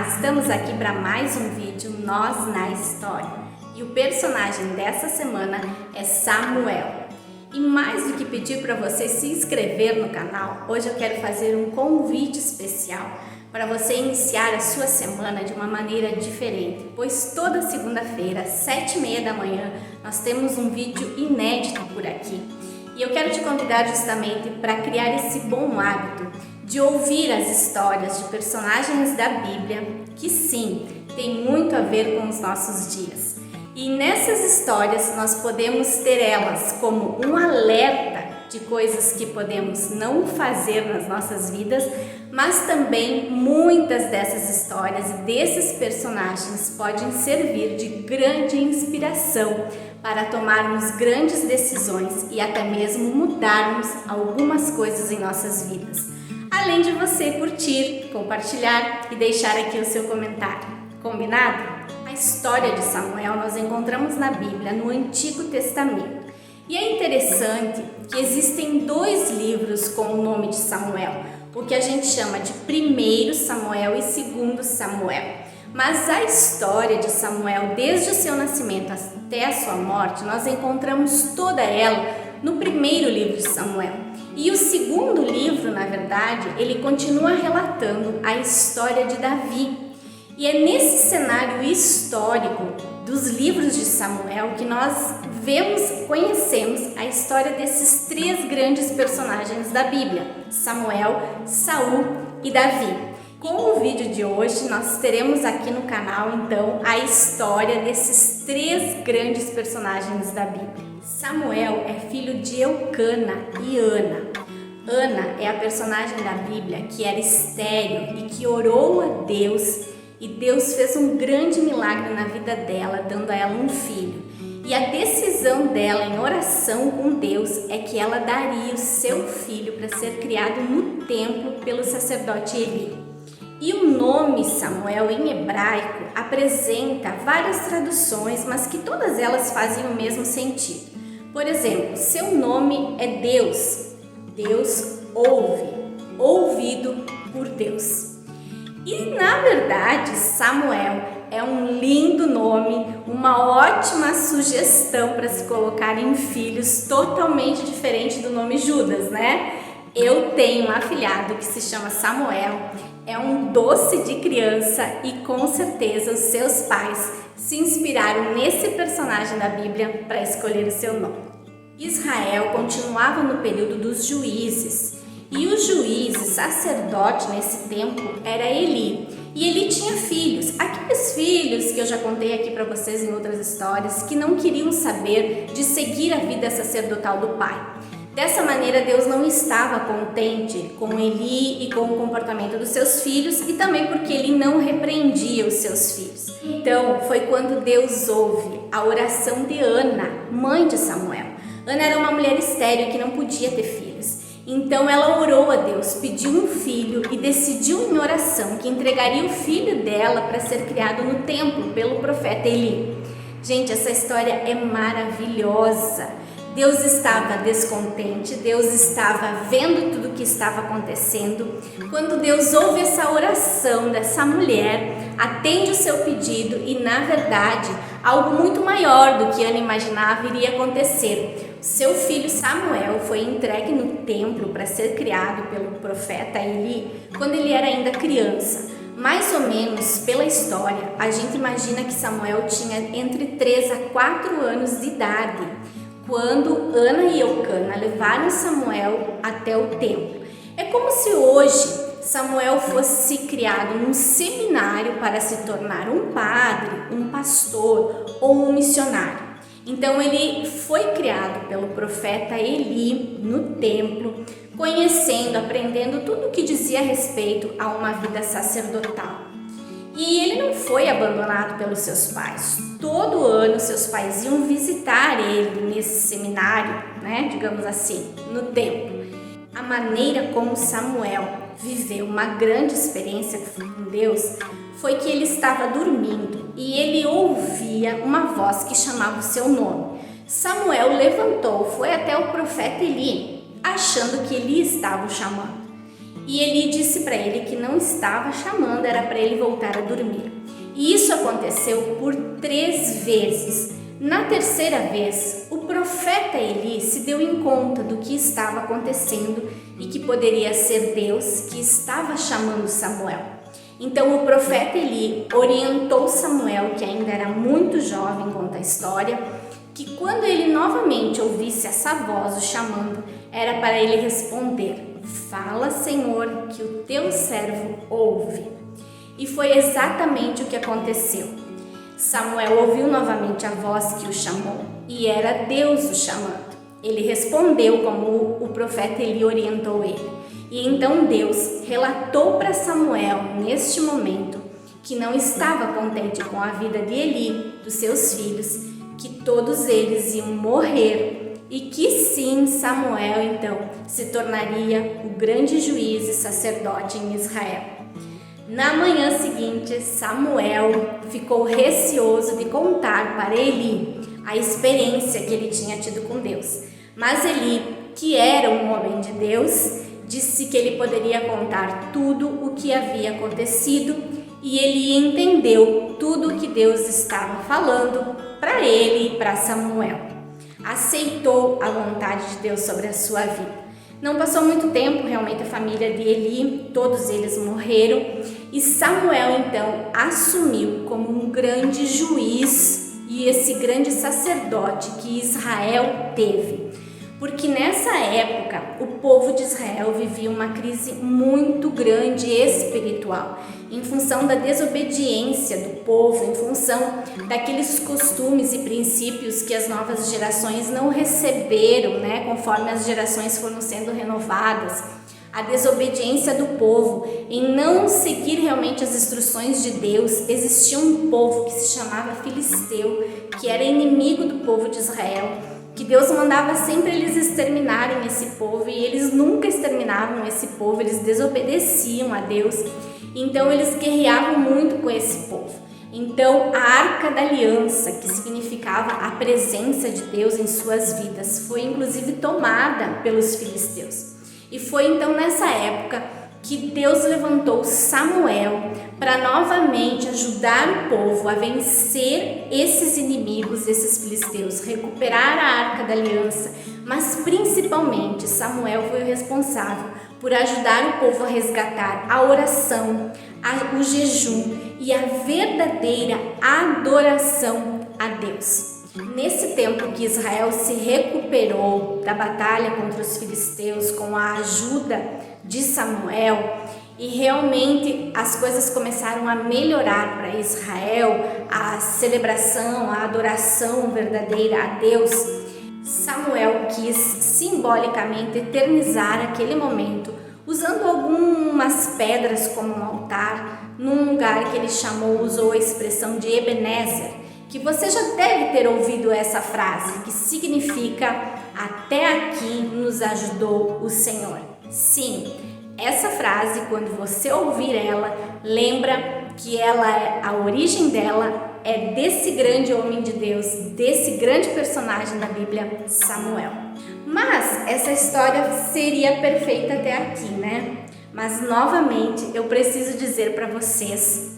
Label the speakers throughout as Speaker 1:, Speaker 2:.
Speaker 1: Estamos aqui para mais um vídeo Nós na História. E o personagem dessa semana é Samuel. E mais do que pedir para você se inscrever no canal, hoje eu quero fazer um convite especial para você iniciar a sua semana de uma maneira diferente, pois toda segunda-feira, às 7h30 da manhã, nós temos um vídeo inédito por aqui. E eu quero te convidar justamente para criar esse bom hábito de ouvir as histórias de personagens da Bíblia, que sim, tem muito a ver com os nossos dias. E nessas histórias nós podemos ter elas como um alerta de coisas que podemos não fazer nas nossas vidas, mas também muitas dessas histórias e desses personagens podem servir de grande inspiração para tomarmos grandes decisões e até mesmo mudarmos algumas coisas em nossas vidas. Além de você curtir, compartilhar e deixar aqui o seu comentário. Combinado? A história de Samuel nós encontramos na Bíblia, no Antigo Testamento. E é interessante que existem 2 livros com o nome de Samuel, o que a gente chama de 1º Samuel e 2º Samuel. Mas a história de Samuel, desde o seu nascimento até a sua morte, nós encontramos toda ela no 1º livro de Samuel. E o 2º livro, na verdade, ele continua relatando a história de Davi. E é nesse cenário histórico dos livros de Samuel que nós conhecemos a história desses 3 grandes personagens da Bíblia: Samuel, Saul e Davi. Com o vídeo de hoje, nós teremos aqui no canal, então, a história desses 3 grandes personagens da Bíblia. Samuel é filho de Eucana e Ana. Ana é a personagem da Bíblia que era estéril e que orou a Deus, e Deus fez um grande milagre na vida dela, dando a ela um filho. E a decisão dela em oração com Deus é que ela daria o seu filho para ser criado no templo pelo sacerdote Eli. E o nome Samuel em hebraico apresenta várias traduções, mas que todas elas fazem o mesmo sentido. Por exemplo, seu nome é Deus. Deus ouve, ouvido por Deus. E na verdade, Samuel é um lindo nome, uma ótima sugestão para se colocar em filhos, totalmente diferente do nome Judas, né? Eu tenho um afilhado que se chama Samuel, é um doce de criança e com certeza os seus pais se inspiraram nesse personagem da Bíblia para escolher o seu nome. Israel continuava no período dos juízes e o juiz, sacerdote nesse tempo, era Eli. E ele tinha filhos, aqueles filhos que eu já contei aqui para vocês em outras histórias, que não queriam saber de seguir a vida sacerdotal do pai. Dessa maneira, Deus não estava contente com Eli e com o comportamento dos seus filhos e também porque ele não repreendia os seus filhos. Então, foi quando Deus ouve a oração de Ana, mãe de Samuel. Ana era uma mulher estéril que não podia ter filhos. Então, ela orou a Deus, pediu um filho e decidiu em oração que entregaria o filho dela para ser criado no templo pelo profeta Eli. Gente, essa história é maravilhosa. Deus estava descontente, Deus estava vendo tudo o que estava acontecendo. Quando Deus ouve essa oração dessa mulher, atende o seu pedido e, na verdade, algo muito maior do que Ana imaginava iria acontecer. Seu filho Samuel foi entregue no templo para ser criado pelo profeta Eli quando ele era ainda criança. Mais ou menos pela história, a gente imagina que Samuel tinha entre 3 a 4 anos de idade quando Ana e Eucana levaram Samuel até o templo. É como se hoje Samuel fosse criado num seminário para se tornar um padre, um pastor ou um missionário. Então ele foi criado pelo profeta Eli no templo, conhecendo, aprendendo tudo o que dizia respeito a uma vida sacerdotal. E ele não foi abandonado pelos seus pais. Todo ano seus pais iam visitar ele nesse seminário, né, digamos assim, no templo. A maneira como Samuel viveu uma grande experiência com Deus foi que ele estava dormindo e ele ouvia uma voz que chamava o seu nome. Samuel levantou, foi até o profeta Eli, achando que Eli estava o chamando. E Eli disse para ele que não estava chamando, era para ele voltar a dormir. E isso aconteceu por 3 vezes. Na terceira vez, o profeta Eli se deu em conta do que estava acontecendo e que poderia ser Deus que estava chamando Samuel. Então o profeta Eli orientou Samuel, que ainda era muito jovem, conta a história, que quando ele novamente ouvisse essa voz o chamando, era para ele responder: "Fala, Senhor, que o teu servo ouve." E foi exatamente o que aconteceu. Samuel ouviu novamente a voz que o chamou, e era Deus o chamando. Ele respondeu como o profeta Eli orientou ele. E então Deus relatou para Samuel, neste momento, que não estava contente com a vida de Eli, dos seus filhos, que todos eles iam morrer e que sim, Samuel então se tornaria o grande juiz e sacerdote em Israel. Na manhã seguinte, Samuel ficou receoso de contar para Eli a experiência que ele tinha tido com Deus. Mas Eli, que era um homem de Deus, disse que ele poderia contar tudo o que havia acontecido e ele entendeu tudo o que Deus estava falando para ele e para Samuel. Aceitou a vontade de Deus sobre a sua vida. Não passou muito tempo, realmente a família de Eli, todos eles morreram, e Samuel então assumiu como um grande juiz e esse grande sacerdote que Israel teve. Porque nessa época o povo de Israel vivia uma crise muito grande espiritual, em função da desobediência do povo, em função daqueles costumes e princípios que as novas gerações não receberam, conforme as gerações foram sendo renovadas. A desobediência do povo em não seguir realmente as instruções de Deus. Existia um povo que se chamava Filisteu, que era inimigo do povo de Israel, que Deus mandava sempre eles exterminarem esse povo, e eles nunca exterminavam esse povo, eles desobedeciam a Deus, então eles guerreavam muito com esse povo. Então a Arca da Aliança, que significava a presença de Deus em suas vidas, foi inclusive tomada pelos filisteus. E foi então nessa época que Deus levantou Samuel para novamente ajudar o povo a vencer esses inimigos, esses filisteus, recuperar a Arca da Aliança, mas principalmente Samuel foi o responsável por ajudar o povo a resgatar a oração, o jejum e a verdadeira adoração a Deus. Nesse tempo que Israel se recuperou da batalha contra os filisteus com a ajuda de Samuel, e realmente as coisas começaram a melhorar para Israel, a celebração, a adoração verdadeira a Deus, Samuel quis simbolicamente eternizar aquele momento, usando algumas pedras como um altar, num lugar que ele usou a expressão de Ebenezer, que você já deve ter ouvido essa frase, que significa: "Até aqui nos ajudou o Senhor." Sim, essa frase, quando você ouvir ela, lembra que a origem dela é desse grande homem de Deus, desse grande personagem da Bíblia, Samuel. Mas essa história seria perfeita até aqui, Mas novamente eu preciso dizer para vocês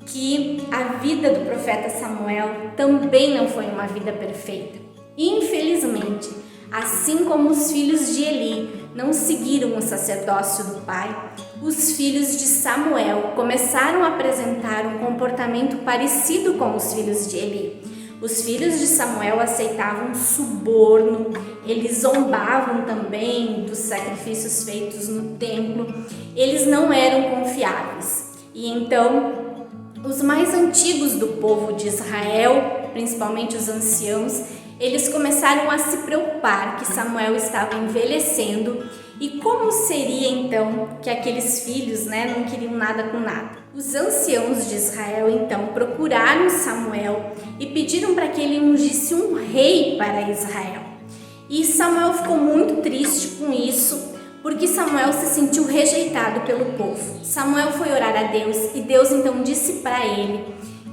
Speaker 1: que a vida do profeta Samuel também não foi uma vida perfeita. Infelizmente, assim como os filhos de Eli não seguiram o sacerdócio do pai, os filhos de Samuel começaram a apresentar um comportamento parecido com os filhos de Eli. Os filhos de Samuel aceitavam suborno, eles zombavam também dos sacrifícios feitos no templo, eles não eram confiáveis. E então, os mais antigos do povo de Israel, principalmente os anciãos, eles começaram a se preocupar que Samuel estava envelhecendo e como seria então que aqueles filhos não queriam nada com nada. Os anciãos de Israel então procuraram Samuel e pediram para que ele ungisse um rei para Israel. E Samuel ficou muito triste com isso, porque Samuel se sentiu rejeitado pelo povo. Samuel foi orar a Deus e Deus então disse para ele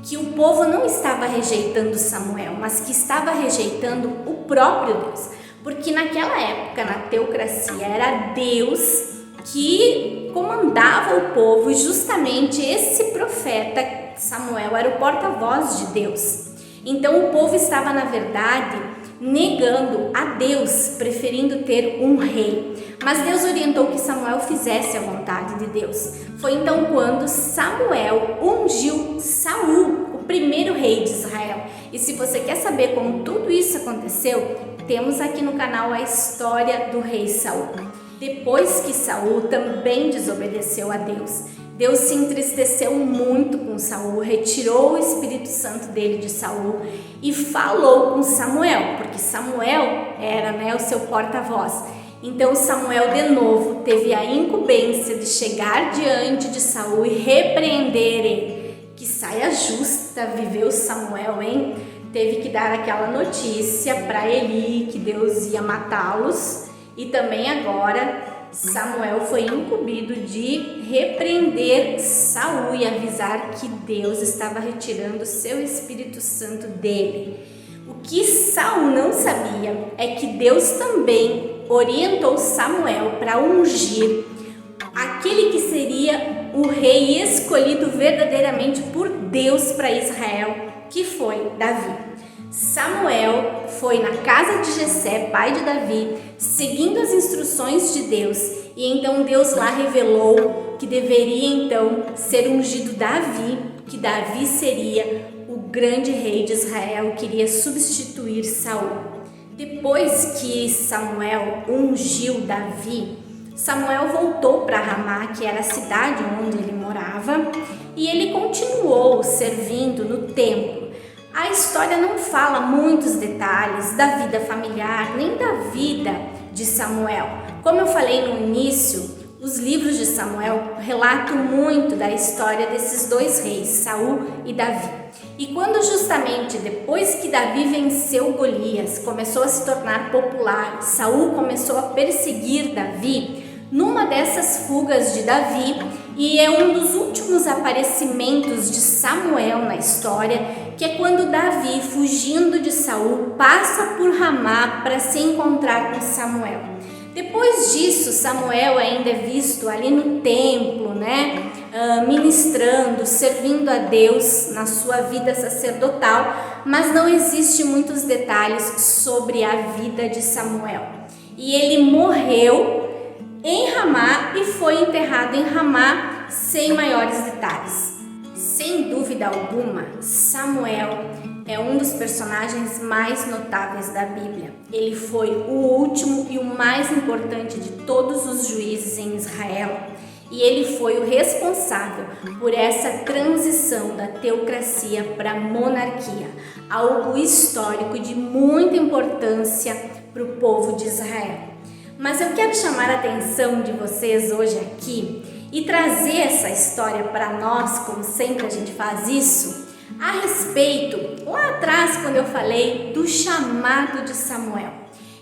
Speaker 1: que o povo não estava rejeitando Samuel, mas que estava rejeitando o próprio Deus. Porque naquela época, na teocracia, era Deus que comandava o povo, e justamente esse profeta Samuel era o porta-voz de Deus. Então o povo estava, na verdade, negando a Deus, preferindo ter um rei. Mas Deus orientou que Samuel fizesse a vontade de Deus. Foi então quando Samuel ungiu Saul, o primeiro rei de Israel. E se você quer saber como tudo isso aconteceu, temos aqui no canal a história do rei Saul. Depois que Saul também desobedeceu a Deus, Deus se entristeceu muito com Saul, retirou o Espírito Santo dele de Saul e falou com Samuel, porque Samuel era, o seu porta-voz. Então Samuel de novo teve a incumbência de chegar diante de Saul e repreender ele. Que saia justa viveu Samuel, hein? Teve que dar aquela notícia para Eli que Deus ia matá-los, e também agora Samuel foi incumbido de repreender Saul e avisar que Deus estava retirando o seu Espírito Santo dele. O que Saul não sabia é que Deus também orientou Samuel para ungir aquele que seria o rei escolhido verdadeiramente por Deus para Israel, que foi Davi. Samuel foi na casa de Jessé, pai de Davi, seguindo as instruções de Deus, e então Deus lá revelou que deveria então ser ungido Davi, que Davi seria o grande rei de Israel, que iria substituir Saul. Depois que Samuel ungiu Davi, Samuel voltou para Ramá, que era a cidade onde ele morava, e ele continuou servindo no templo. A história não fala muitos detalhes da vida familiar, nem da vida de Samuel. Como eu falei no início, os livros de Samuel relatam muito da história desses dois reis, Saul e Davi. E quando justamente depois que Davi venceu Golias, começou a se tornar popular, Saul começou a perseguir Davi, numa dessas fugas de Davi, e é um dos últimos aparecimentos de Samuel na história, que é quando Davi, fugindo de Saul, passa por Ramá para se encontrar com Samuel. Depois disso, Samuel ainda é visto ali no templo, ministrando, servindo a Deus na sua vida sacerdotal, mas não existe muitos detalhes sobre a vida de Samuel. E ele morreu em Ramá e foi enterrado em Ramá sem maiores detalhes. Sem dúvida alguma, Samuel é um dos personagens mais notáveis da Bíblia. Ele foi o último e o mais importante de todos os juízes em Israel, e ele foi o responsável por essa transição da teocracia para a monarquia, algo histórico de muita importância para o povo de Israel. Mas eu quero chamar a atenção de vocês hoje aqui e trazer essa história para nós, como sempre a gente faz isso, a respeito, lá atrás, quando eu falei do chamado de Samuel.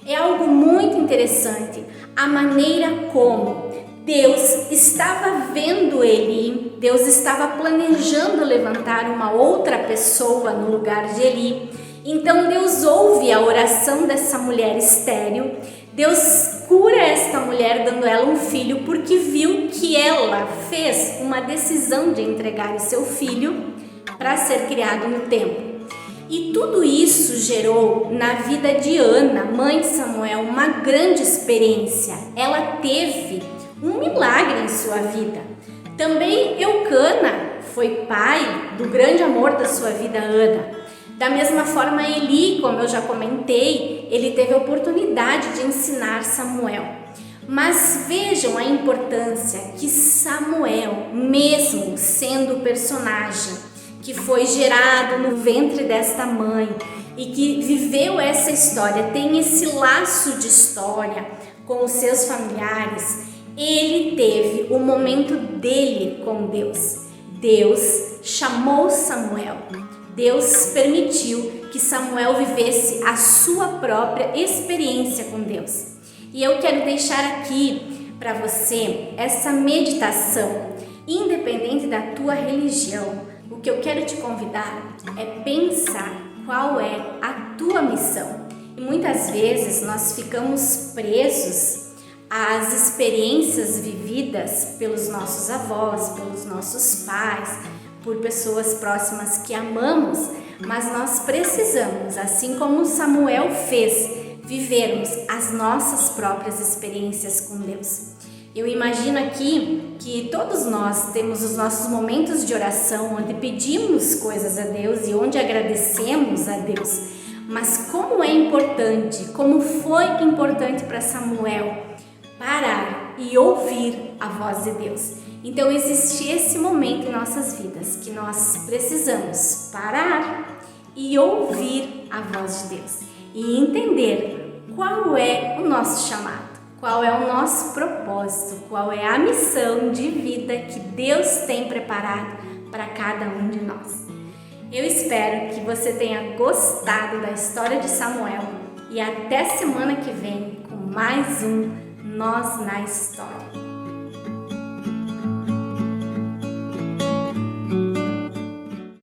Speaker 1: É algo muito interessante a maneira como Deus estava vendo Eli, Deus estava planejando levantar uma outra pessoa no lugar de Eli. Então Deus ouve a oração dessa mulher estéril, Deus cura esta mulher dando ela um filho, porque viu que ela fez uma decisão de entregar o seu filho para ser criado no templo. E tudo isso gerou na vida de Ana, mãe de Samuel, uma grande experiência. Ela teve um milagre em sua vida. Também Eucana foi pai do grande amor da sua vida, Ana. Da mesma forma, Eli, como eu já comentei, ele teve a oportunidade de ensinar Samuel. Mas vejam a importância que Samuel, mesmo sendo o personagem que foi gerado no ventre desta mãe e que viveu essa história, tem esse laço de história com os seus familiares, ele teve o momento dele com Deus. Deus chamou Samuel. Deus permitiu que Samuel vivesse a sua própria experiência com Deus. E eu quero deixar aqui para você essa meditação, independente da tua religião. O que eu quero te convidar é pensar qual é a tua missão. E muitas vezes nós ficamos presos as experiências vividas pelos nossos avós, pelos nossos pais, por pessoas próximas que amamos, mas nós precisamos, assim como Samuel fez, vivermos as nossas próprias experiências com Deus. Eu imagino aqui que todos nós temos os nossos momentos de oração, onde pedimos coisas a Deus e onde agradecemos a Deus. Mas como é importante, como foi importante para Samuel parar e ouvir a voz de Deus. Então existe esse momento em nossas vidas que nós precisamos parar e ouvir a voz de Deus e entender qual é o nosso chamado, qual é o nosso propósito, qual é a missão de vida que Deus tem preparado para cada um de nós. Eu espero que você tenha gostado da história de Samuel e até semana que vem com mais um Nós na História.